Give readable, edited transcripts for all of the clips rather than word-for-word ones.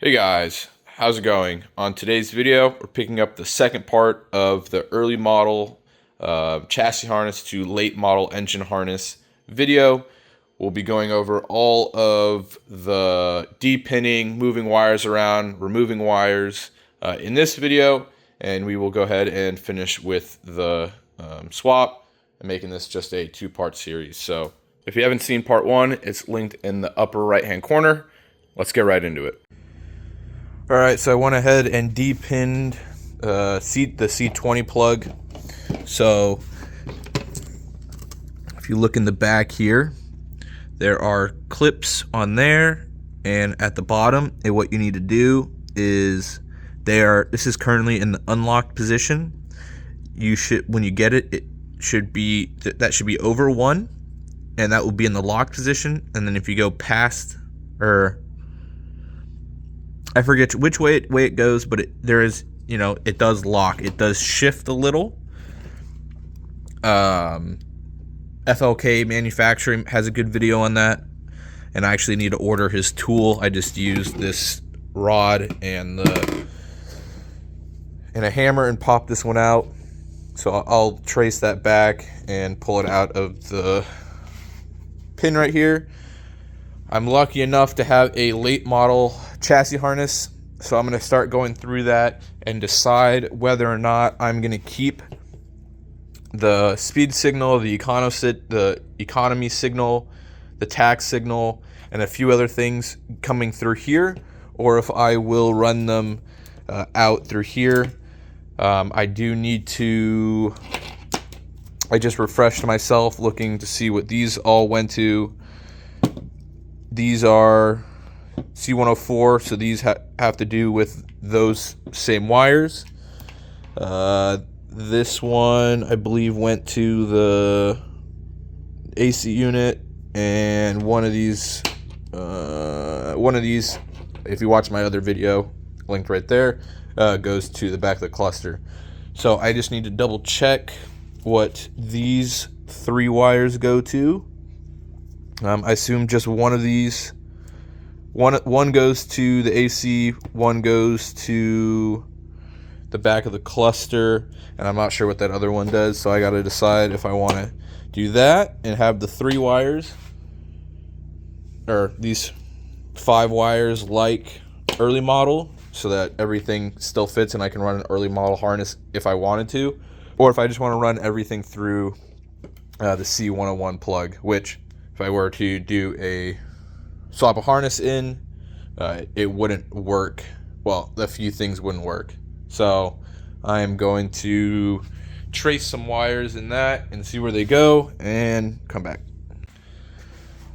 Hey guys, how's it going? On today's video, we're picking up the second part of the early model chassis harness to late model engine harness video. We'll be going over all of the depinning, moving wires around, removing wires in this video, and we will go ahead and finish with the swap and making this just a two-part series. So if you haven't seen part one, it's linked in the upper right-hand corner. Let's get right into it. All right, so I went ahead and depinned the C20 plug. So if you look in the back here, there are clips on there, and at the bottom, and what you need to do is this is currently in the unlocked position. You should, when you get it, it should be that should be over 1, and that will be in the locked position. And then if you go past, or I forget which way it goes, but there is, it does lock. It does shift a little. FLK Manufacturing has a good video on that, and I actually need to order his tool. I just used this rod and a hammer and pop this one out. So I'll trace that back and pull it out of the pin right here. I'm lucky enough to have a late model chassis harness, so I'm going to start going through that and decide whether or not I'm going to keep the speed signal, the economy signal, the tax signal, and a few other things coming through here, or if I will run them out through here. I just refreshed myself looking to see what these all went to. These are C104, so these have to do with those same wires. This one, I believe, went to the AC unit, and one of these, if you watch my other video, linked right there, goes to the back of the cluster. So I just need to double check what these 3 wires go to. I assume just one of these. One goes to the AC, one goes to the back of the cluster, and I'm not sure what that other one does, so I got to decide if I want to do that and have the 3 wires, or these 5 wires like early model, so that everything still fits and I can run an early model harness if I wanted to, or if I just want to run everything through the C101 plug, which if I were to do a swap a harness in, it wouldn't work. Well, a few things wouldn't work. So I am going to trace some wires in that and see where they go and come back.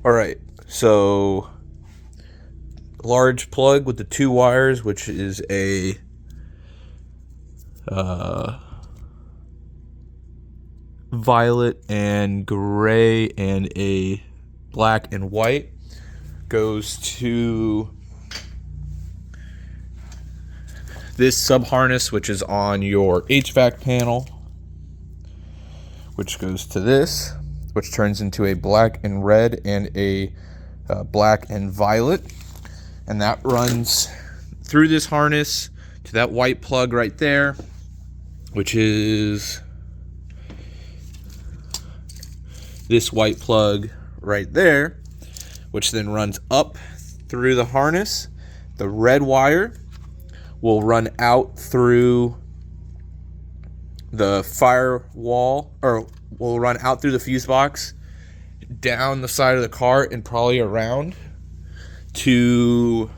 All right, so large plug with the 2 wires, which is a violet and gray and a black and white, goes to this sub harness, which is on your HVAC panel, which goes to this, which turns into a black and red and a black and violet, and that runs through this harness to that white plug right there, which is this white plug right there, which then runs up through the harness. The red wire will run out through the firewall, or will run out through the fuse box, down the side of the car, and probably around to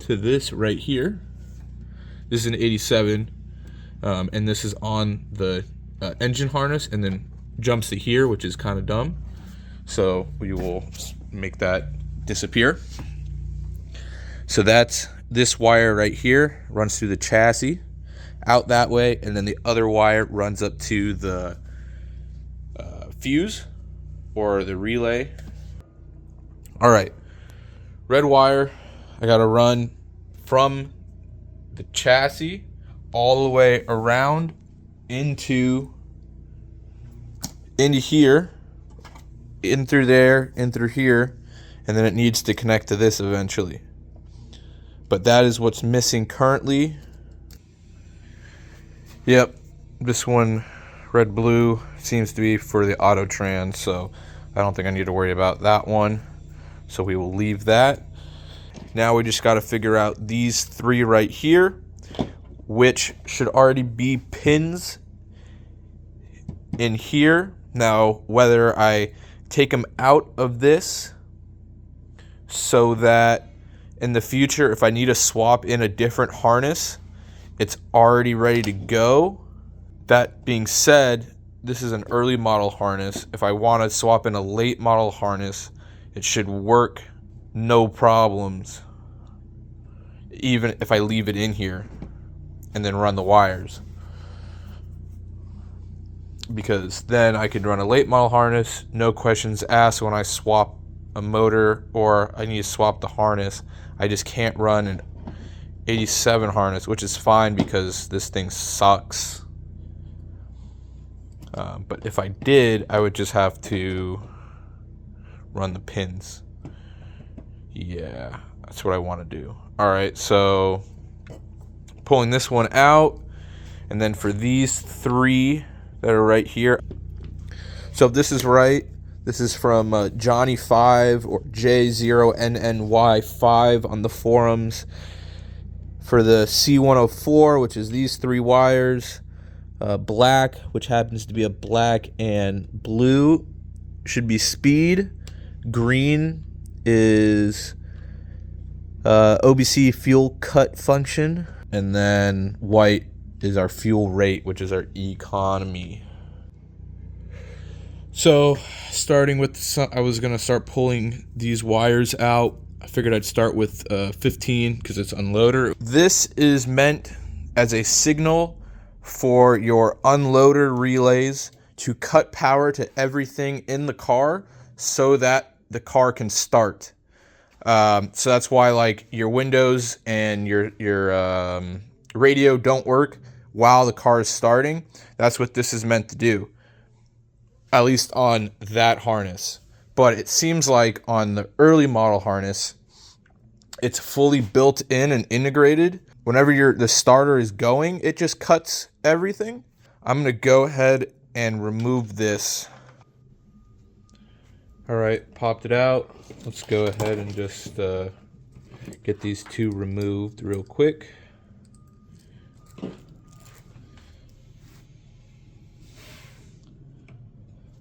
this right here. This is an 87, and this is on the engine harness, and then jumps to here, which is kind of dumb. So we will make that disappear. So that's this wire right here, runs through the chassis out that way, and then the other wire runs up to the fuse or the relay. All right, red wire, I got to run from the chassis all the way around into here, in through there, in through here, and then it needs to connect to this eventually. But that is what's missing currently. Yep, this one, red blue, seems to be for the auto trans, so I don't think I need to worry about that one. So we will leave that. Now we just got to figure out these three right here, which should already be pins in here. Now, whether I take them out of this so that in the future, if I need to swap in a different harness, it's already ready to go. That being said, this is an early model harness. If I want to swap in a late model harness, it should work no problems, even if I leave it in here and then run the wires. Because then I could run a late model harness, no questions asked when I swap a motor or I need to swap the harness. I just can't run an 87 harness, which is fine because this thing sucks. But if I did, I would just have to run the pins. Yeah, that's what I want to do. All right, so pulling this one out, and then for these three that are right here. So if this is right, this is from Johnny5 or J0NNY5 on the forums. For the C104, which is these three wires, black, which happens to be a black and blue, should be speed. Green is OBC fuel cut function. And then white is our fuel rate, which is our economy. So starting with I was going to start pulling these wires out. I figured I'd start with 15 because it's unloader. This is meant as a signal for your unloader relays to cut power to everything in the car so that the car can start. So that's why like your windows and your radio don't work while the car is starting. That's what this is meant to do, at least on that harness. But it seems like on the early model harness, it's fully built in and integrated. Whenever the starter is going, it just cuts everything. I'm going to go ahead and remove this. All right, popped it out. Let's go ahead and just get these two removed real quick.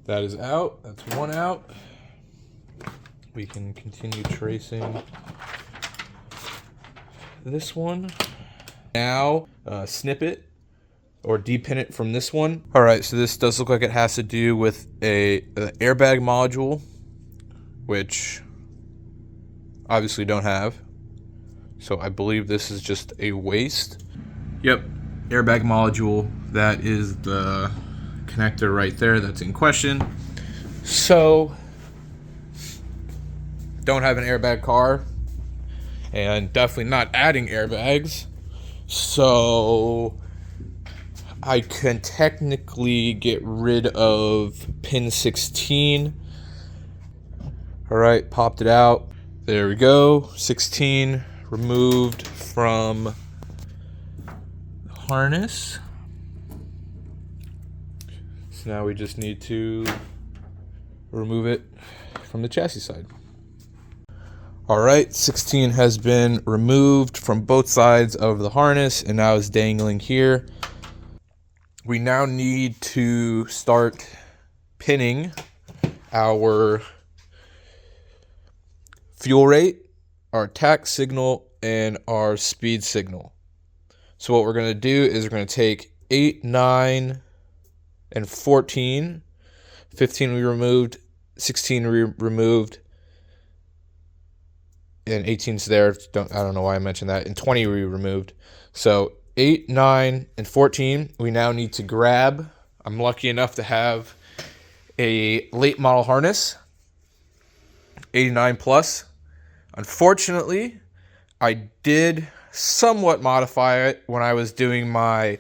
That is out. That's one out. We can continue tracing this one. Now, snip it or depin it from this one. All right, so this does look like it has to do with an airbag module, which obviously don't have. So I believe this is just a waste. Yep, airbag module. That is the connector right there that's in question. So don't have an airbag car and definitely not adding airbags, so I can technically get rid of pin 16. All right, popped it out. There we go. 16 removed from the harness. So now we just need to remove it from the chassis side. All right, 16 has been removed from both sides of the harness and now is dangling here. We now need to start pinning our fuel rate, our tach signal, and our speed signal. So what we're going to do is we're going to take 8, 9, and 14. 15 we removed, 16 we removed, and 18's there. I don't know why I mentioned that. And 20 we removed. So 8, 9, and 14 we now need to grab. I'm lucky enough to have a late model harness, 89 plus. Unfortunately, I did somewhat modify it when I was doing my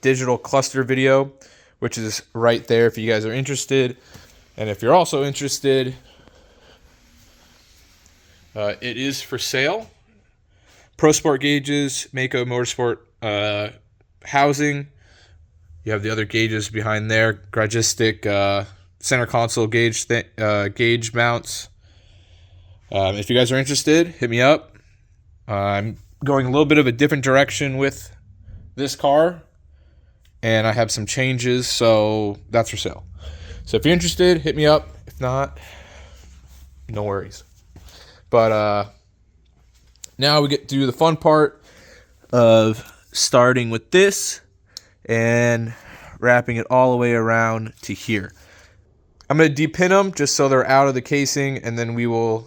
digital cluster video, which is right there if you guys are interested. And if you're also interested, it is for sale. Pro Sport gauges, Mako Motorsport housing. You have the other gauges behind there. Garagistic center console gauge mounts. If you guys are interested, hit me up. I'm going a little bit of a different direction with this car, and I have some changes, so that's for sale. So if you're interested, hit me up. If not, no worries. But now we get to the fun part of starting with this and wrapping it all the way around to here. I'm going to depin them just so they're out of the casing, and then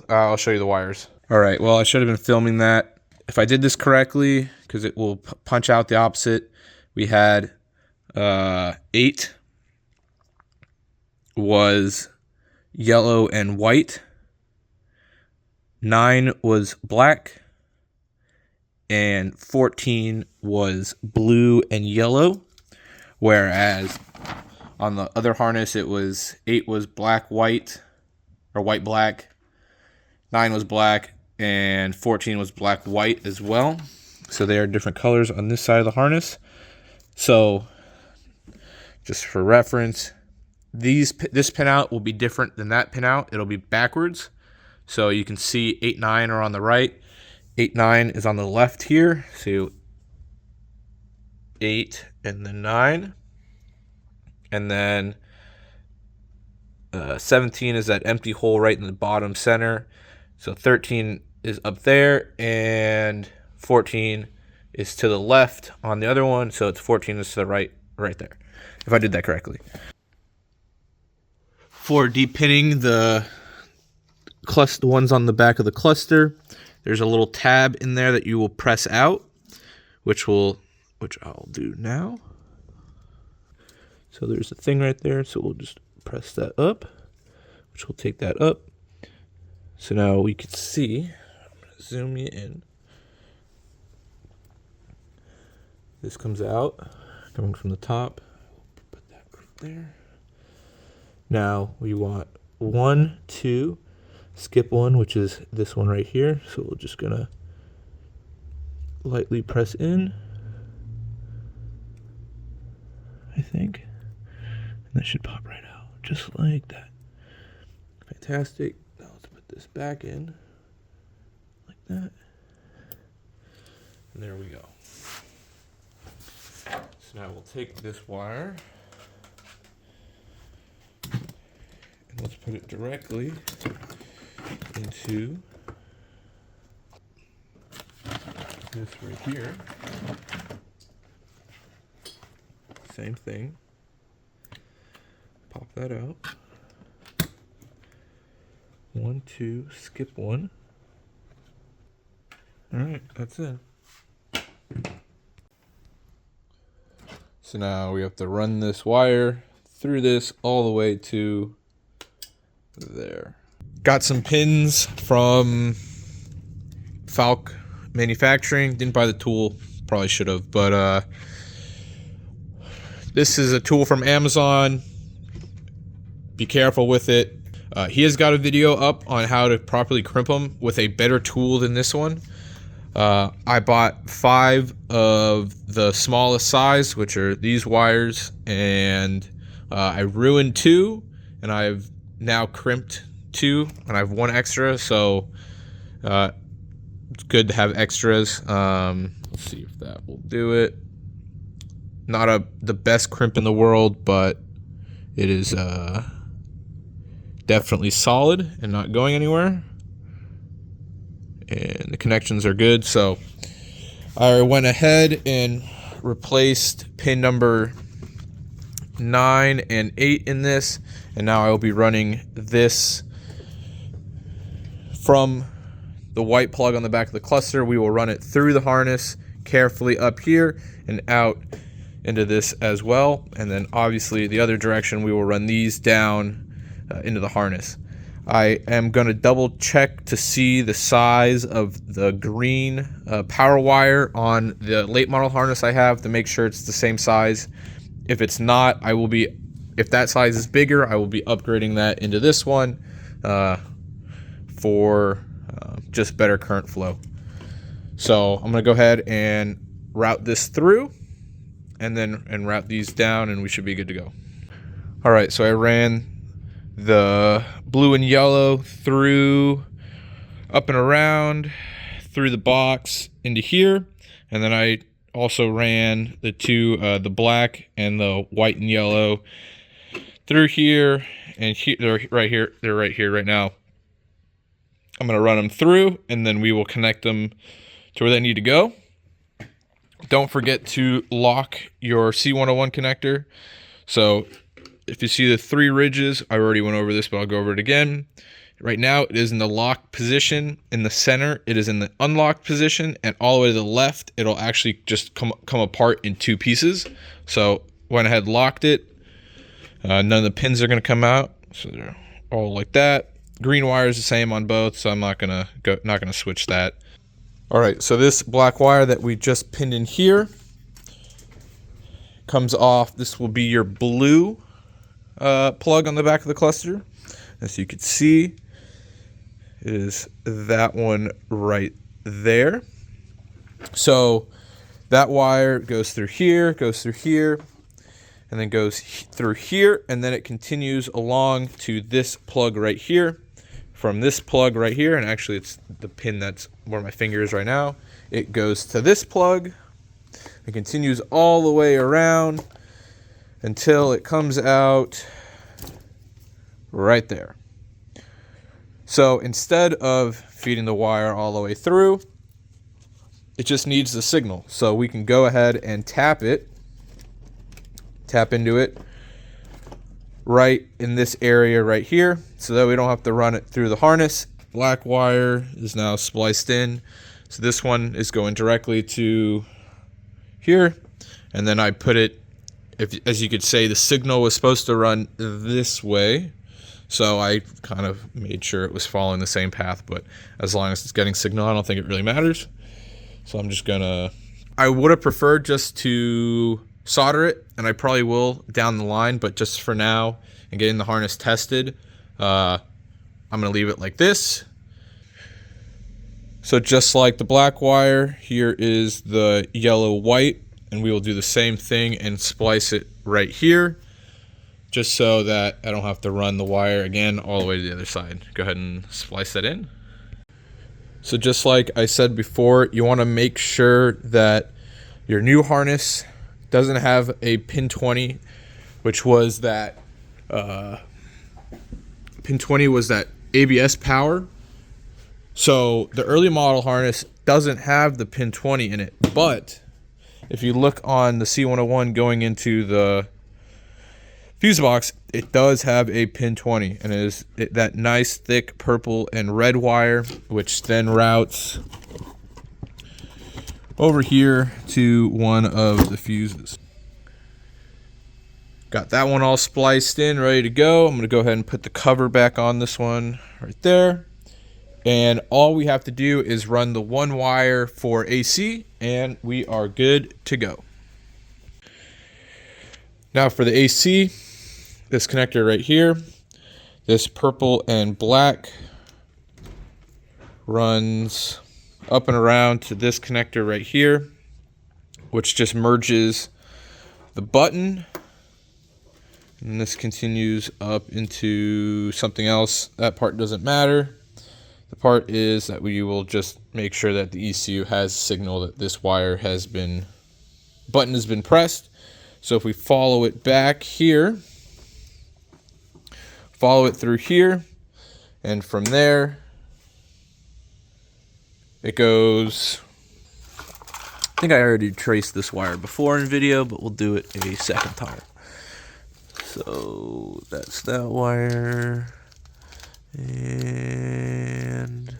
I'll show you the wires. All right, well, I should have been filming that. If I did this correctly, because it will punch out the opposite, we had 8 was yellow and white, 9 was black, and 14 was blue and yellow, whereas on the other harness it was 8 was black white, or white black, 9 was black, and 14 was black white as well. So they are different colors on this side of the harness. So just for reference, this pinout will be different than that pinout. It'll be backwards. So you can see 8, 9 are on the right. 8, 9 is on the left here. So 8 and then 9. And then 17 is that empty hole right in the bottom center. So 13 is up there, and 14 is to the left on the other one. So it's 14 is to the right there, if I did that correctly. For depinning the ones on the back of the cluster, there's a little tab in there that you will press out, which I'll do now. So there's a thing right there, so we'll just press that up, which will take that up. So now we can see, I'm going to zoom you in. This comes out, coming from the top. Put that right there. Now we want 1, 2, skip 1, which is this one right here. So we're just going to lightly press in, I think. And that should pop right out, just like that. Fantastic. Now let's put this back in, like that. And there we go. So now we'll take this wire, and let's put it directly into this right here. Same thing. Pop that out. 1, 2, skip 1. All right, that's it. So now we have to run this wire through this all the way to there. Got some pins from Falk Manufacturing. Didn't buy the tool, probably should have, but this is a tool from Amazon. Be careful with it. He has got a video up on how to properly crimp them with a better tool than this one. I bought 5 of the smallest size, which are these wires, and I ruined 2, and I've now crimped 2, and I have 1 extra, so it's good to have extras. Let's see if that will do it. Not the best crimp in the world, but it is definitely solid and not going anywhere. And the connections are good, so I went ahead and replaced pin number 9 and 8 in this, and now I will be running this from the white plug on the back of the cluster. We will run it through the harness carefully up here and out into this as well, and then obviously the other direction we will run these down into the harness. I am going to double check to see the size of the green power wire on the late model harness I have to make sure it's the same size. If it's not, I will be if that size is bigger, I will be upgrading that into this one for just better current flow. So I'm gonna go ahead and route this through and route these down, and we should be good to go. All right, so I ran the blue and yellow through, up and around, through the box into here, and then I also ran the two, the black and the white and yellow through here, and here, they're right here, right now. I'm gonna run them through, and then we will connect them to where they need to go. Don't forget to lock your C101 connector. So if you see the 3 ridges, I already went over this, but I'll go over it again. Right now, it is in the locked position. In the center, it is in the unlocked position, and all the way to the left, it'll actually just come apart in 2 pieces. So went ahead, locked it. None of the pins are going to come out, so they're all like that. Green wire is the same on both, so I'm not gonna switch that. All right, so this black wire that we just pinned in here comes off. This will be your blue plug on the back of the cluster. As you can see, it is that one right there. So that wire goes through here, and then goes through here, and then it continues along to this plug right here. From this plug right here, and actually it's the pin that's where my finger is right now, it goes to this plug. It continues all the way around until it comes out right there. So instead of feeding the wire all the way through, it just needs the signal. So we can go ahead and tap into it right in this area right here, so that we don't have to run it through the harness. Black wire is now spliced in, so this one is going directly to here, and then I put it, as you could say, the signal was supposed to run this way, so I kind of made sure it was following the same path, but as long as it's getting signal, I don't think it really matters. So I'm just gonna, I would have preferred just to solder it, and I probably will down the line, but just for now and getting the harness tested, I'm gonna leave it like this. So just like the black wire, here is the yellow white, and we will do the same thing and splice it right here, just so that I don't have to run the wire again all the way to the other side. Go ahead and splice that in. So just like I said before, you want to make sure that your new harness doesn't have a pin 20, which was that pin 20 was that ABS power. So the early model harness doesn't have the pin 20 in it, but if you look on the C101 going into the fuse box, it does have a pin 20, and it is that nice thick purple and red wire, which then routes over here to one of the fuses. Got that one all spliced in, ready to go. I'm gonna go ahead and put the cover back on this one right there. And all we have to do is run the one wire for AC, and we are good to go. Now for the AC, this connector right here, this purple and black runs up and around to this connector right here, which just merges the button, and this continues up into something else. That part doesn't matter. The part is that we will just make sure that the ECU has signal that this wire has been, button has been pressed. So if we follow it back here, follow it through here, and from there it goes, I think I already traced this wire before in video, but we'll do it a second time. So that's that wire, and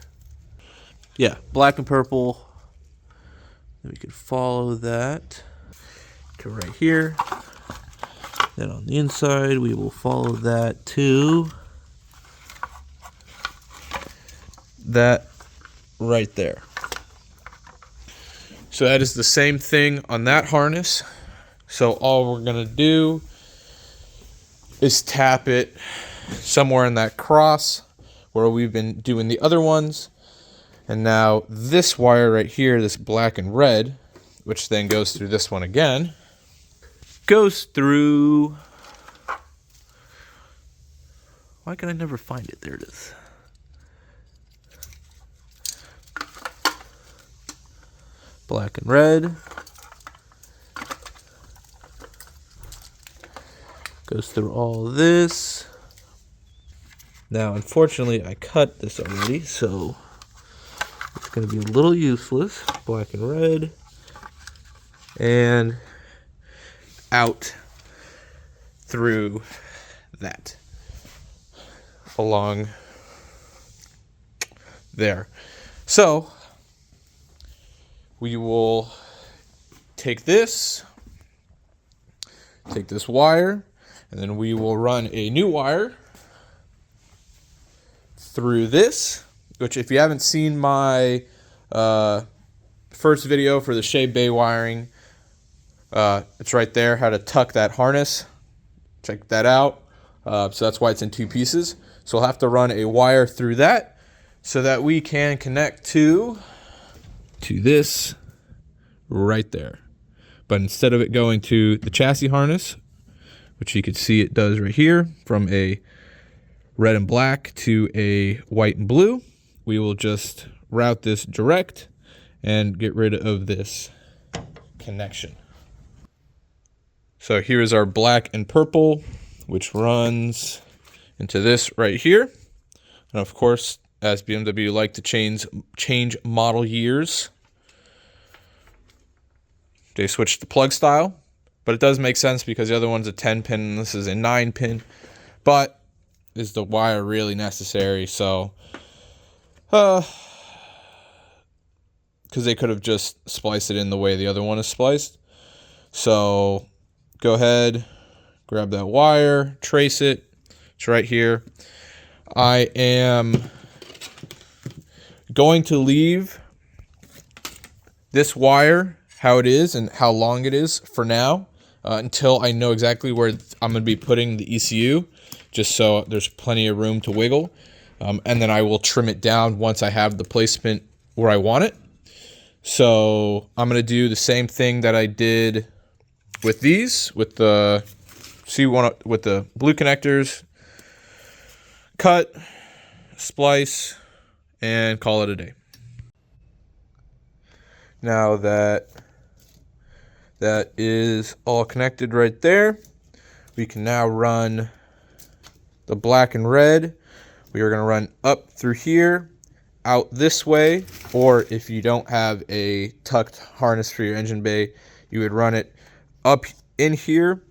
yeah, black and purple. Then we can follow that to right here. Then on the inside, we will follow that to that right there. So that is the same thing on that harness. So all we're gonna do is tap it somewhere in that cross where we've been doing the other ones. And now this wire right here, this black and red, which then goes through this one again, goes through... Why can I never find it? There it is. Black and red. Goes through all this. Now, unfortunately, I cut this already, so it's going to be a little useless. Black and red. And out through that. Along there. So, we will take this wire, and then we will run a new wire through this, which if you haven't seen my first video for the Shea Bay wiring, it's right there, how to tuck that harness. Check that out. So that's why it's in two pieces. So we'll have to run a wire through that so that we can connect to this right there. But instead of it going to the chassis harness, which you can see it does right here, from a red and black to a white and blue, we will just route this direct and get rid of this connection. So here's our black and purple, which runs into this right here. And of course, as BMW like to change model years, they switched the plug style. But it does make sense because the other one's a 10-pin and this is a 9-pin. But is the wire really necessary? So, because they could have just spliced it in the way the other one is spliced. So, go ahead, grab that wire, trace it. It's right here. I am going to leave this wire how it is and how long it is for now until I know exactly where I'm going to be putting the ECU, just so there's plenty of room to wiggle. And then I will trim it down once I have the placement where I want it. So I'm going to do the same thing that I did with these, with the C1, with the blue connectors. Cut, splice, and call it a day. Now that is all connected right there, we can now run the black and red. We are going to run up through here, out this way, or if you don't have a tucked harness for your engine bay, you would run it up in here,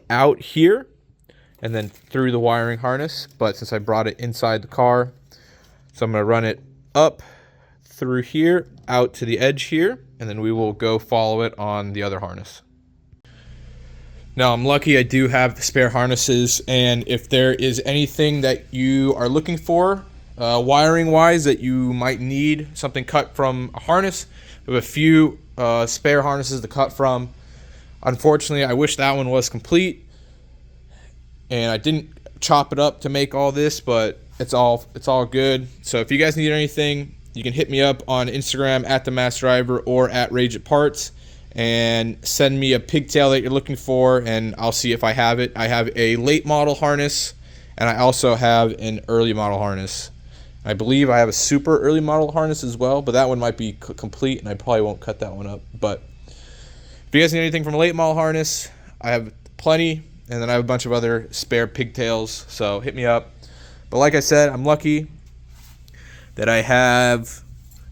out here, and then through the wiring harness. But since I brought it inside the car, so I'm going to run it up through here, out to the edge here, and then we will go follow it on the other harness. Now, I'm lucky I do have the spare harnesses, and if there is anything that you are looking for, wiring-wise, that you might need something cut from a harness, we have a few spare harnesses to cut from. Unfortunately, I wish that one was complete, and I didn't chop it up to make all this, but it's all good. So if you guys need anything, you can hit me up on Instagram at @TheMassDriver or at @RageItParts and send me a pigtail that you're looking for, and I'll see if I have it. I have a late model harness, and I also have an early model harness. I believe I have a super early model harness as well, but that one might be complete, and I probably won't cut that one up. But if you guys need anything from a late model harness, I have plenty, and then I have a bunch of other spare pigtails, so hit me up. But like I said, I'm lucky that I have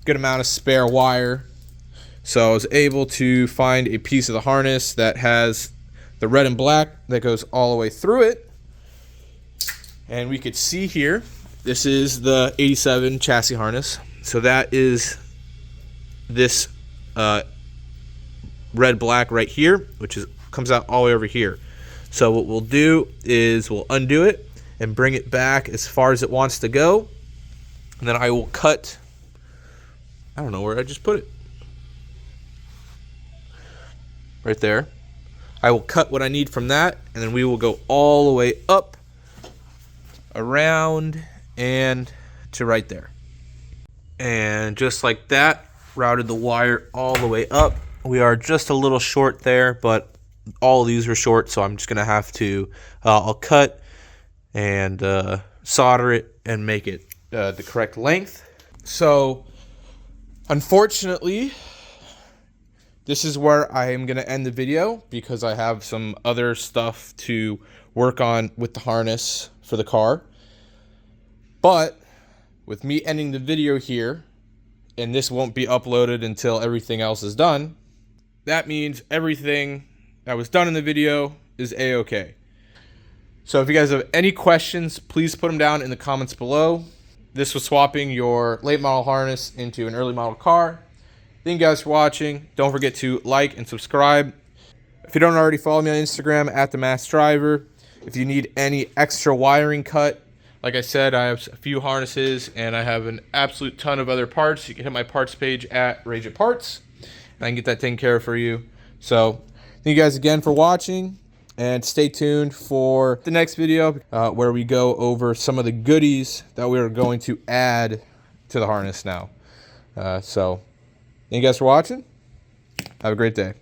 a good amount of spare wire. So I was able to find a piece of the harness that has the red and black that goes all the way through it. And we could see here, this is the 87 chassis harness. So that is this red-black right here, which comes out all the way over here. So what we'll do is we'll undo it and bring it back as far as it wants to go. And then I will cut, I don't know where I just put it. Right there. I will cut what I need from that, and then we will go all the way up, around, and to right there. And just like that, routed the wire all the way up. We are just a little short there, but all of these are short, so I'm just going to have to, I'll cut and solder it and make it the correct length. So, unfortunately, this is where I am going to end the video because I have some other stuff to work on with the harness for the car. But with me ending the video here, and this won't be uploaded until everything else is done, that means everything that was done in the video is a-okay. So if you guys have any questions, please put them down in the comments below. This was swapping your late model harness into an early model car. Thank you guys for watching. Don't forget to like and subscribe. If you don't already follow me on Instagram at @themaskdriver. If you need any extra wiring cut, like I said, I have a few harnesses and I have an absolute ton of other parts. You can hit my parts page at Rage It Parts, and I can get that taken care of for you. So thank you guys again for watching, and stay tuned for the next video where we go over some of the goodies that we are going to add to the harness now. So thank you guys for watching. Have a great day.